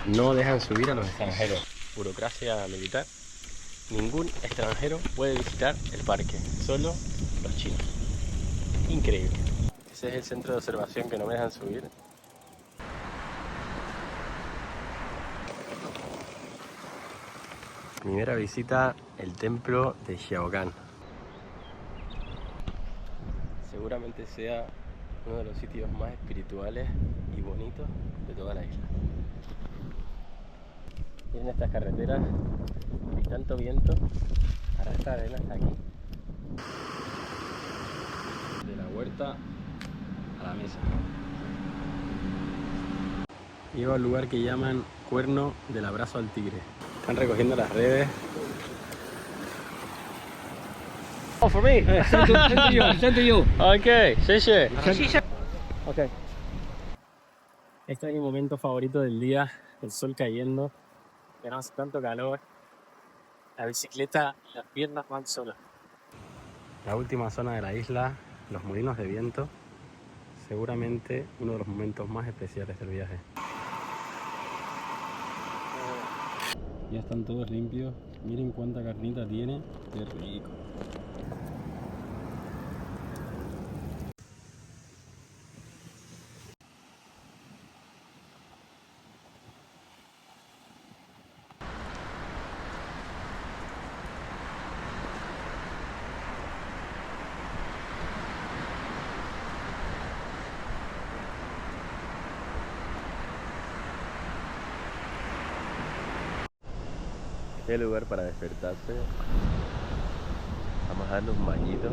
No dejan subir a los extranjeros. Burocracia militar. Ningún extranjero puede visitar el parque, solo los chinos. Increíble. Ese es el centro de observación que no me dejan subir. Primera visita el templo de Xiaogan. Seguramente sea uno de los sitios más espirituales y bonitos de toda la isla. Miren estas carreteras y tanto viento arrastra arena hasta aquí. De la huerta a la mesa. Llego al lugar que llaman Cuerno del Abrazo al Tigre. Están recogiendo las redes. Oh, for me. Send to you. Okay, okay. Este es mi momento favorito del día, el sol cayendo, que no hace tanto calor, la bicicleta, las piernas van solas. La última zona de la isla, los molinos de viento, seguramente uno de los momentos más especiales del viaje. Ya están todos limpios, miren cuánta carnita tiene, qué rico. Este es el lugar para despertarse. Vamos a darle un bañito.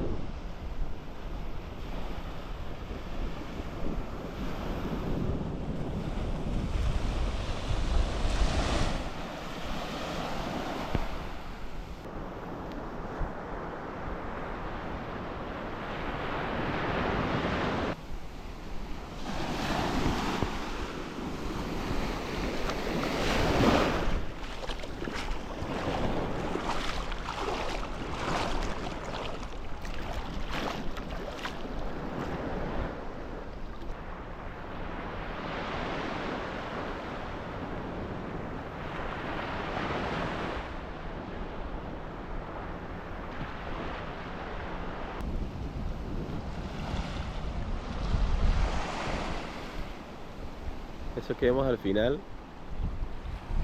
Eso que vemos al final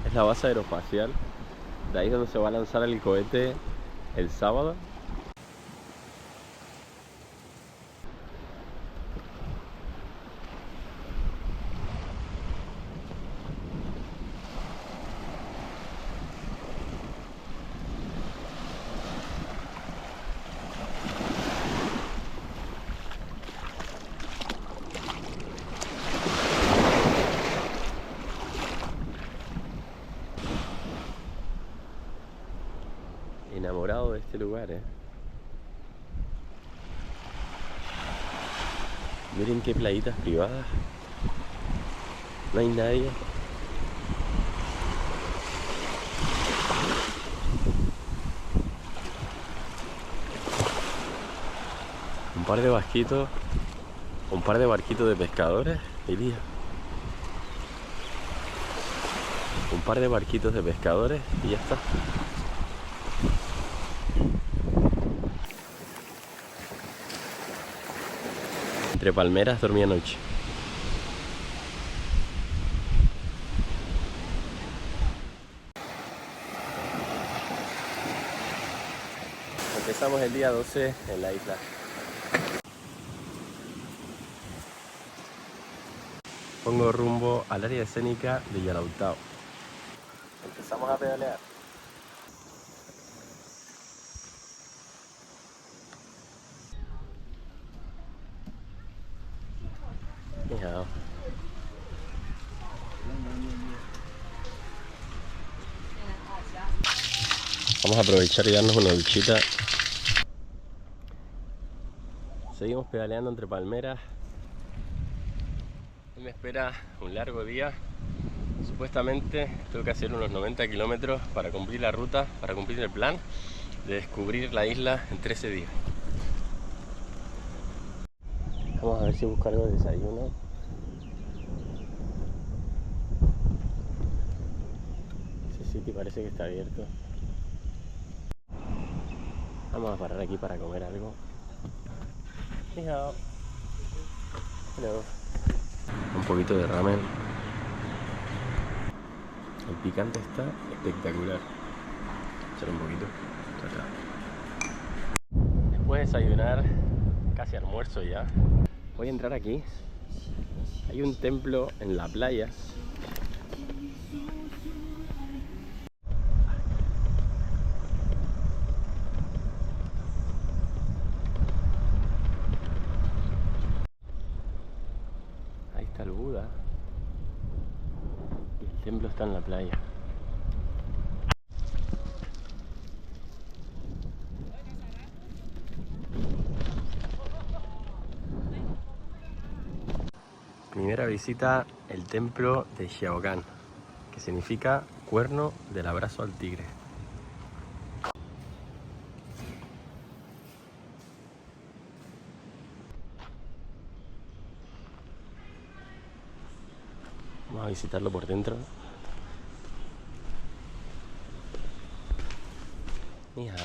es la base aeroespacial. De ahí es donde se va a lanzar el cohete el sábado. Enamorado de este lugar, Miren qué playitas privadas. No hay nadie. Un par de barquitos. Un par de barquitos de pescadores, diría. Un par de barquitos de pescadores y ya está. Entre palmeras dormí anoche. Empezamos el día 12 en la isla. Pongo rumbo al área escénica de Yalautao. Empezamos a pedalear. Miau. Vamos a aprovechar y darnos una duchita. Seguimos pedaleando entre palmeras. Hoy me espera un largo día. Supuestamente tengo que hacer unos 90 kilómetros para cumplir la ruta, para cumplir el plan de descubrir la isla en 13 días. Vamos a ver si busco algo de desayuno. City parece que está abierto. Vamos a parar aquí para comer algo. Ni hao. Hello. Un poquito de ramen. El picante está espectacular. Echar un poquito. Después de desayunar, casi almuerzo ya. Voy a entrar aquí. Hay un templo en la playa. Ahí está el Buda. Y el templo está en la playa. Primera visita el templo de Xiaogan, que significa cuerno del abrazo al tigre. Vamos a visitarlo por dentro. Ni hao.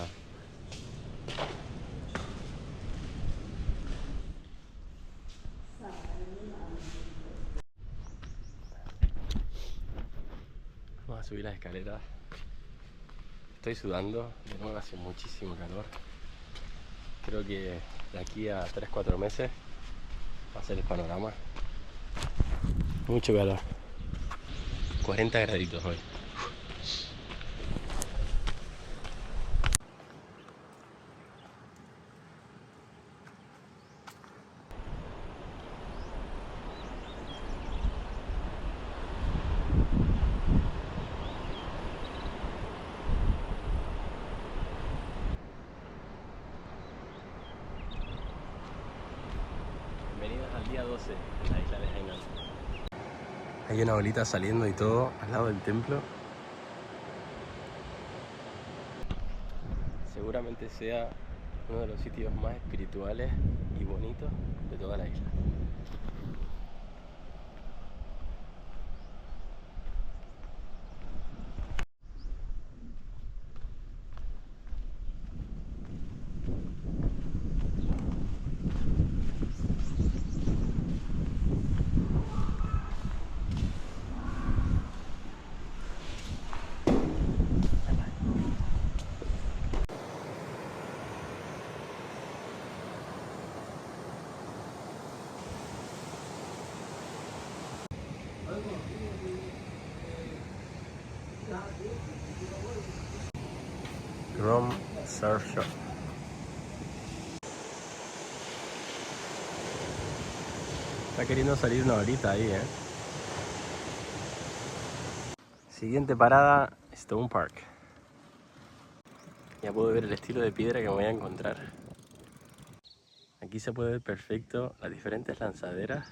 Vamos a subir las escaleras. Estoy sudando, de nuevo hace muchísimo calor. Creo que de aquí a 3-4 meses va a ser el panorama. Mucho calor. 40 graditos hoy. Bienvenidos al día 12 en la isla de Hainan. Hay una bolita saliendo y todo al lado del templo. Seguramente sea uno de los sitios más espirituales y bonitos de toda la isla. Grom Surf Shop. Está queriendo salir una horita ahí, Siguiente parada, Stone Park. Ya puedo ver el estilo de piedra que me voy a encontrar. Aquí se puede ver perfecto las diferentes lanzaderas.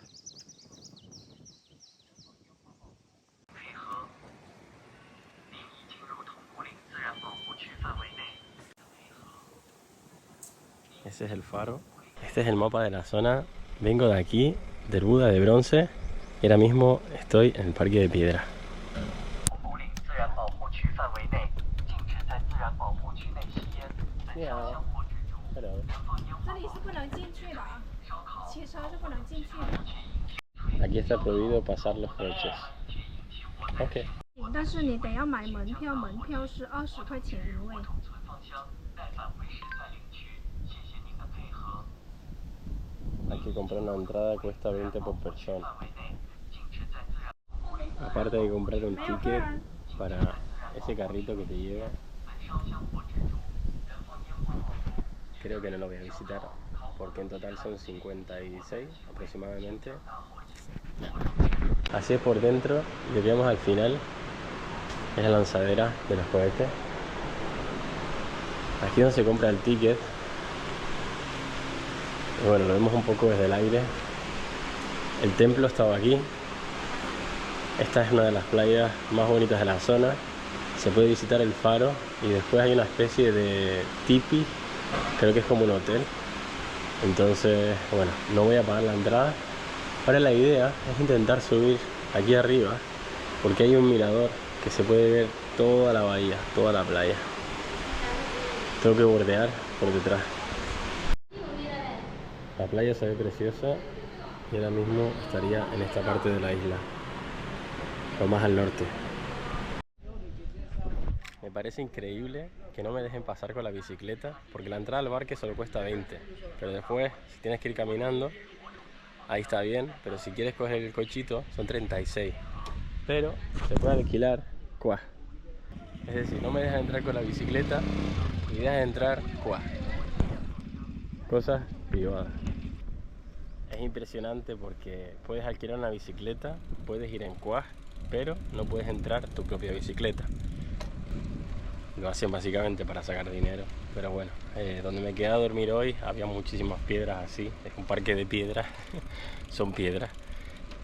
Ese es el faro. Este es el mapa de la zona. Vengo de aquí, del Buda de bronce, y ahora mismo estoy en el parque de piedra. Aquí está prohibido pasar los coches. Ok. 但是你得要买门票，门票是20块钱一位。 Hay que comprar una entrada, cuesta 20 por persona. Aparte de comprar un ticket para ese carrito que te lleva. Creo que no lo voy a visitar porque en total son 56 aproximadamente. Así es por dentro. Llegamos al final. Es la lanzadera de los cohetes. Aquí es donde se compra el ticket. Y bueno, lo vemos un poco desde el aire. El templo estaba aquí. Esta es una de las playas más bonitas de la zona. Se puede visitar el faro y después hay una especie de tipi. Creo que es como un hotel. Entonces, bueno, no voy a pagar la entrada. Ahora la idea es intentar subir aquí arriba porque hay un mirador que se puede ver toda la bahía, toda la playa. Tengo que bordear por detrás. La playa se ve preciosa y ahora mismo estaría en esta parte de la isla, lo más al norte. Me parece increíble que no me dejen pasar con la bicicleta, porque la entrada al parque solo cuesta 20, pero después, si tienes que ir caminando, ahí está bien, pero si quieres coger el cochito, son 36. Pero se puede alquilar cuá. Es decir, no me dejan entrar con la bicicleta y dejan entrar cuá. Cosas privadas. Es impresionante porque puedes alquilar una bicicleta, puedes ir en quad, pero no puedes entrar tu propia bicicleta. Lo hacen básicamente para sacar dinero, pero bueno, donde me quedé a dormir hoy había muchísimas piedras así, es un parque de piedras, son piedras.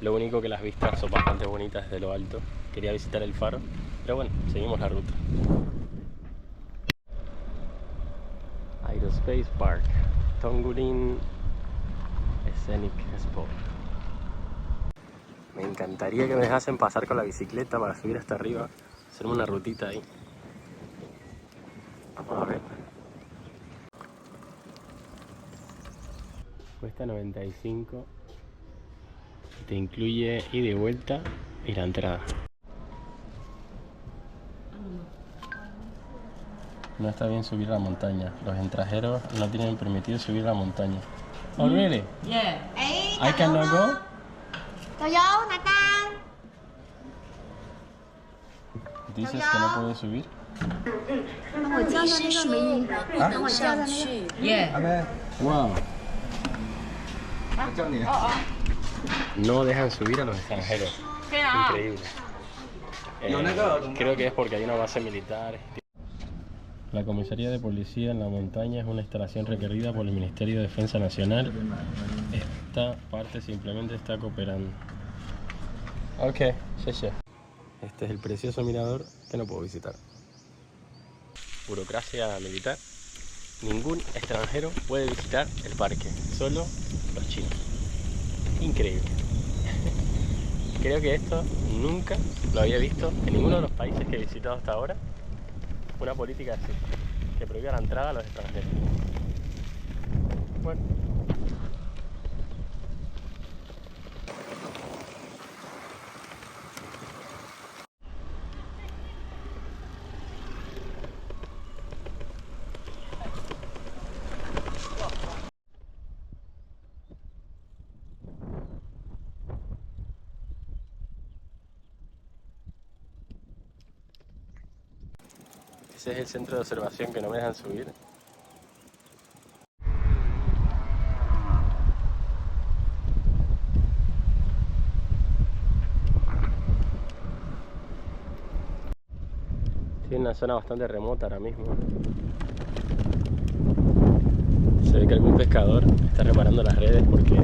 Lo único que las vistas son bastante bonitas desde lo alto. Quería visitar el faro, pero bueno, seguimos la ruta. Aerospace Park, Tongurin Scenic Spot. Me encantaría que me dejasen pasar con la bicicleta para subir hasta arriba, hacerme una rutita ahí. Vamos a ver. Cuesta 95. Te incluye ida y vuelta y la entrada. No está bien subir la montaña. Los extranjeros no tienen permitido subir la montaña. Oh, really? Yeah. I cannot go? Dices que no puedo subir. Yeah. Wow. No dejan subir a los extranjeros. Increíble. Creo que es porque hay una base militar. La comisaría de policía en la montaña es una instalación requerida por el Ministerio de Defensa Nacional. Esta parte simplemente está cooperando. Ok, sí. Este es el precioso mirador que no puedo visitar. Burocracia militar. Ningún extranjero puede visitar el parque, solo los chinos. Increíble. Creo que esto nunca lo había visto en ninguno de los países que he visitado hasta ahora. Una política así, que prohíbe la entrada a los extranjeros. Bueno. Ese es el centro de observación que no me dejan subir. Estoy en una zona bastante remota ahora mismo. Se ve que algún pescador está reparando las redes porque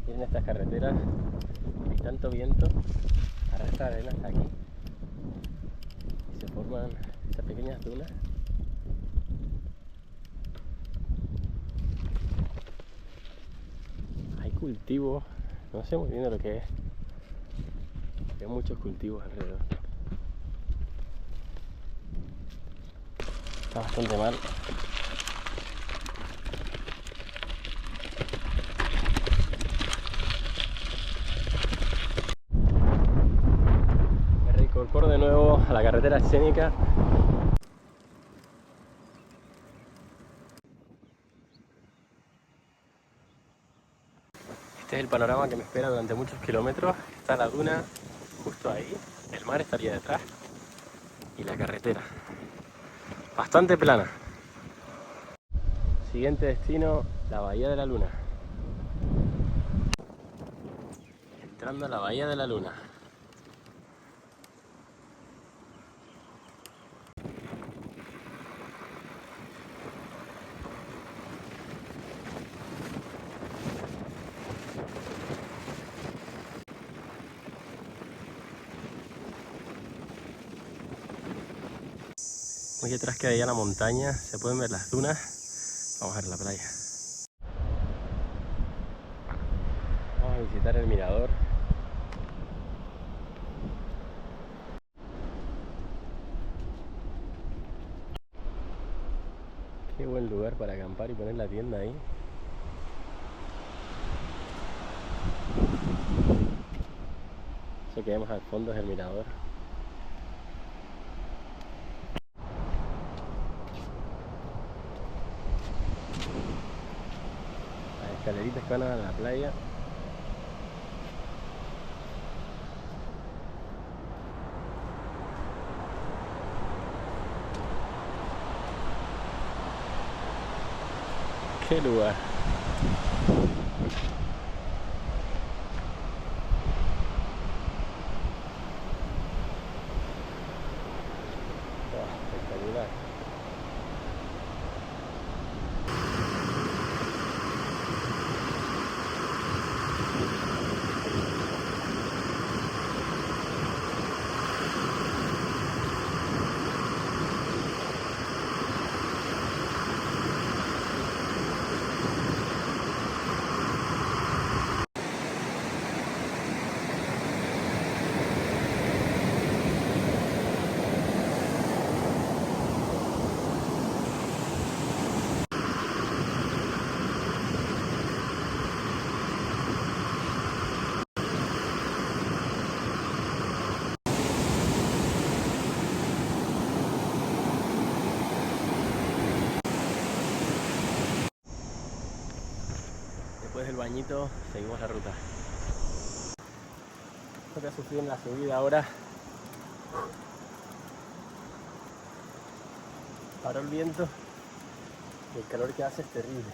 miren estas carreteras. Hay tanto viento, arrastra arena hasta aquí y se forman estas pequeñas dunas. Hay cultivos, no sé muy bien de lo que es. Hay muchos cultivos alrededor. Está bastante mal. Incorporo de nuevo a la carretera escénica. Este es el panorama que me espera durante muchos kilómetros. Está la duna justo ahí, el mar estaría detrás y la carretera bastante plana. Siguiente destino, la Bahía de la Luna. Entrando a la Bahía de la Luna. Muy detrás queda ya la montaña, se pueden ver las dunas. Vamos a ver la playa. Vamos a visitar el mirador. lugar para acampar y poner la tienda ahí. Eso que vemos al fondo es el mirador. Las escaleritas que van a la playa. ¡Qué lugar! Oh, espectacular. Después del bañito seguimos la ruta. Esto que ha sufrido en la subida ahora. Paró el viento y el calor que hace es terrible.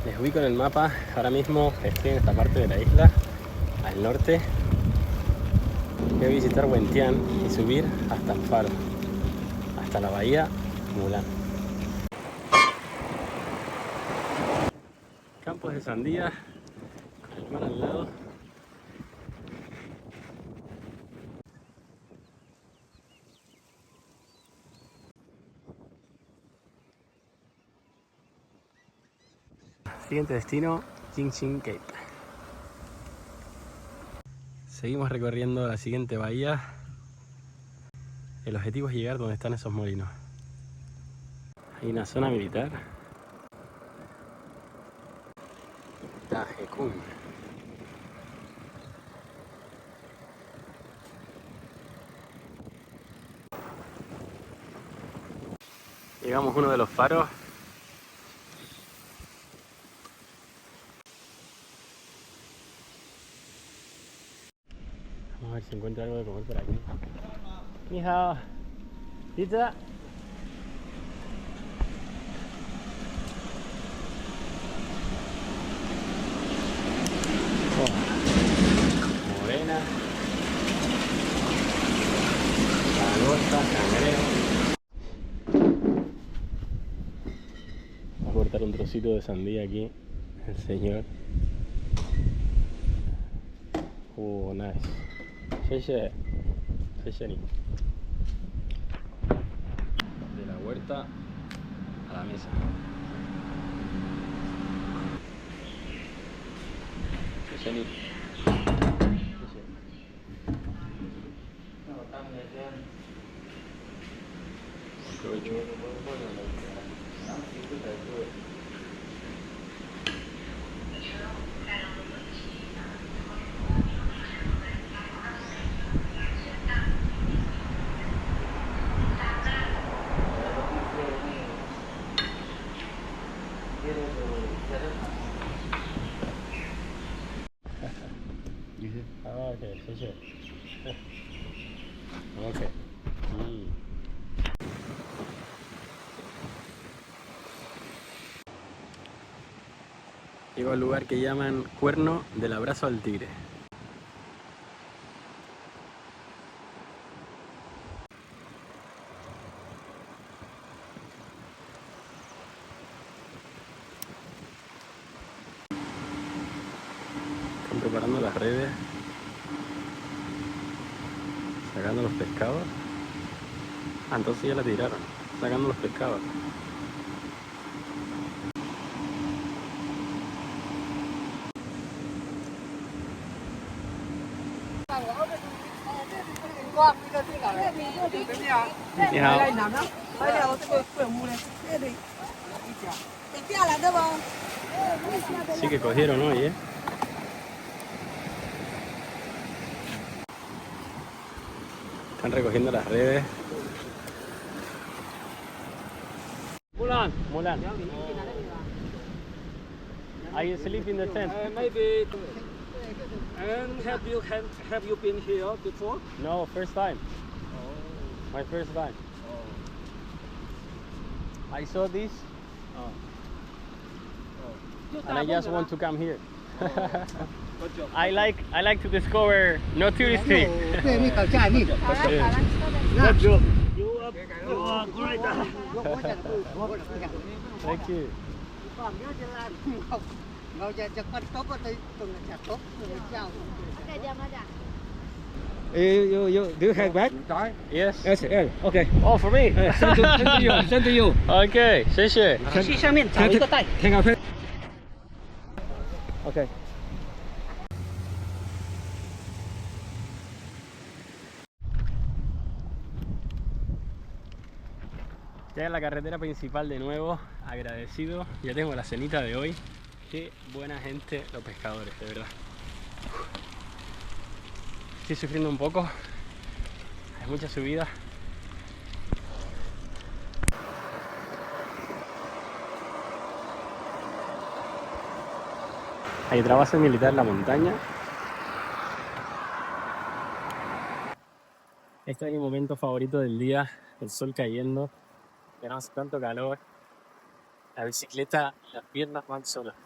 Les ubico en el mapa, ahora mismo estoy en esta parte de la isla, al norte. Voy a visitar Vientiane y subir hasta el faro, hasta la bahía Mulan. Campos de sandía, con el mar al lado. Siguiente destino, Jing Shin Cape. Seguimos recorriendo la siguiente bahía. El objetivo es llegar donde están esos molinos. Hay una zona militar. Tajekun. Llegamos a uno de los faros. Vamos a ver si encuentro algo de comer por aquí. Ni hao. Pizza. Oh. Morena. Langosta, cangrejo. Va a cortar un trocito de sandía aquí el señor. Nice. Sheche. Shecheni. De la huerta a la mesa. Shecheni. Aprovecho. Ah, ok, sí. Ok. Llego al lugar que llaman Cuerno del Abrazo al Tigre. Están preparando las redes, sacando los pescados. Ah, entonces ya la tiraron, sacando los pescados. Ni hao. Sí que cogieron hoy, ¿eh? Están recogiendo las redes. Mulan. Mulan. I sleep in the tent. Maybe. And have you been here before? No, first time. My first time. I saw this and I just want to come here. Good job. I like to discover no touristy. Good job. You are great. Thank you. You do you have bag? Yes. Yes. Okay. Oh, for me. Send to you. Send to you. Okay, 谢谢。去上面找一个袋。 Take out. Okay. Ya en la carretera principal de nuevo, agradecido. Ya tengo la cenita de hoy. Qué buena gente los pescadores, de verdad. Estoy sufriendo un poco. Hay mucha subida. Hay otra base militar en la montaña. Este es mi momento favorito del día, el sol cayendo, que no hace tanto calor. La bicicleta, las piernas van solas.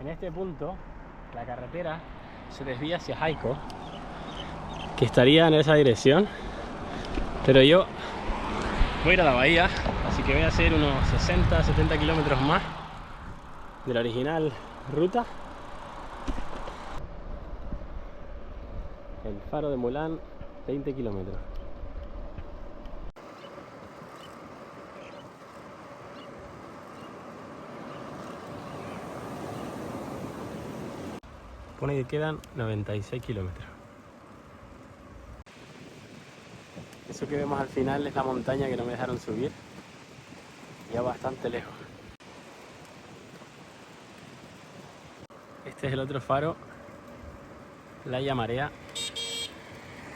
En este punto, la carretera se desvía hacia Jaico, que estaría en esa dirección, pero yo voy a ir a la bahía, así que voy a hacer unos 60-70 kilómetros más de la original ruta. El faro de Mulan, 20 kilómetros. Pone que quedan 96 kilómetros. Eso que vemos al final es la montaña que no me dejaron subir. Ya bastante lejos. Este es el otro faro, Playa Marea.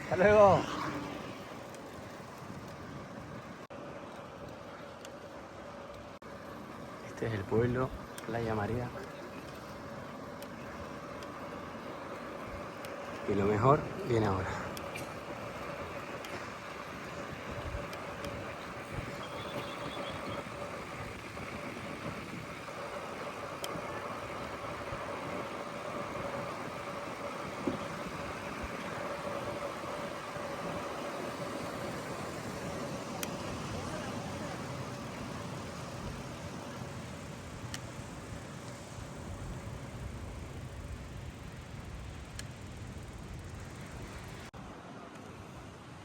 ¡Hasta luego! Este es el pueblo, Playa Marea. Y lo mejor viene ahora.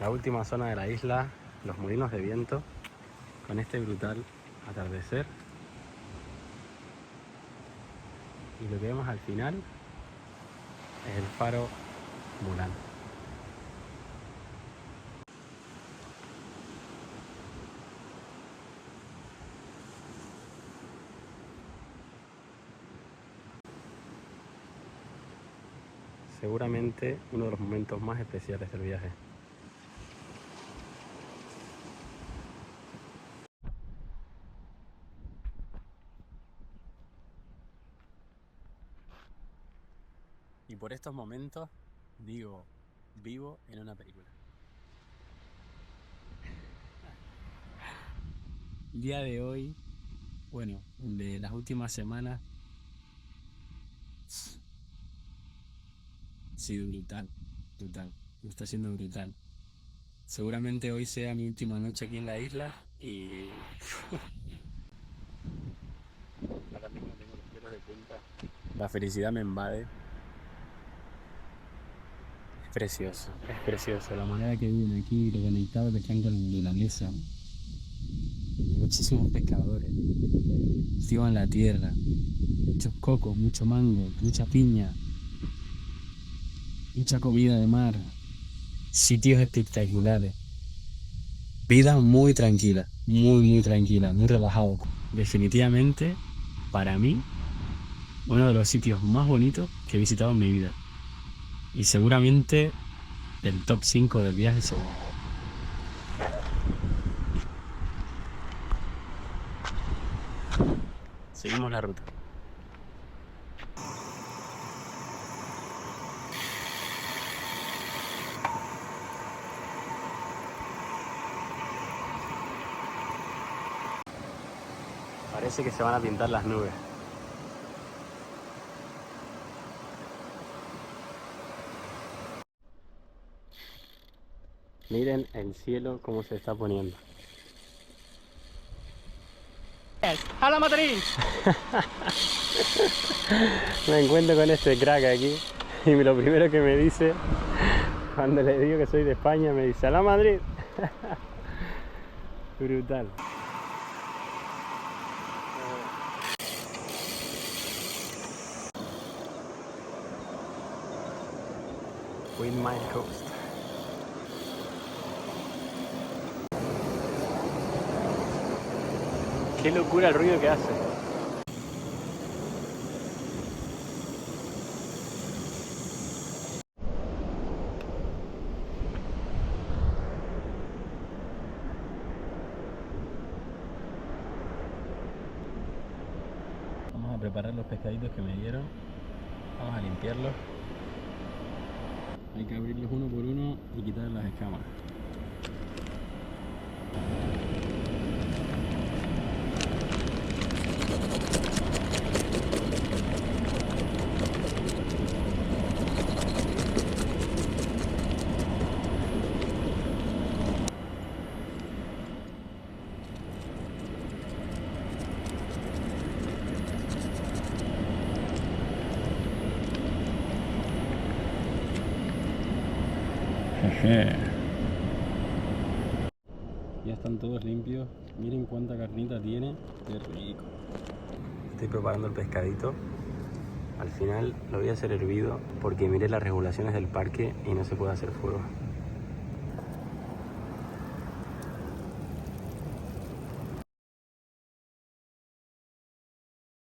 La última zona de la isla, los molinos de viento, con este brutal atardecer. Y lo que vemos al final es el faro Mulan. Seguramente uno de los momentos más especiales del viaje. Y por estos momentos digo, vivo en una película. El día de hoy, bueno, de las últimas semanas, ha sido brutal, brutal, lo está siendo brutal. Seguramente hoy sea mi última noche aquí en la isla y ahora mismo tengo los pelos de punta. La felicidad me invade. Es precioso la manera que viven aquí, lo conectados que están con la naturaleza. Muchísimos pescadores, cultivan la tierra, muchos cocos, mucho mango, mucha piña, mucha comida de mar, sitios espectaculares. Vida muy tranquila, muy tranquila, muy relajado. Definitivamente, para mí, uno de los sitios más bonitos que he visitado en mi vida. Y seguramente del top 5 del viaje seguro. Seguimos la ruta. Parece que se van a pintar las nubes. Miren el cielo cómo se está poniendo. ¡Hala Madrid! Me encuentro con este crack aquí y lo primero que me dice cuando le digo que soy de España me dice ¡Hala Madrid! Brutal. Wind My Coast. Qué locura el ruido que hace. Vamos a preparar los pescaditos que me dieron. Vamos a limpiarlos. Hay que abrirlos uno por uno y quitar las escamas. Ya están todos limpios. Miren cuánta carnita tiene. Qué rico. Estoy preparando el pescadito. Al final lo voy a hacer hervido porque miré las regulaciones del parque y no se puede hacer fuego.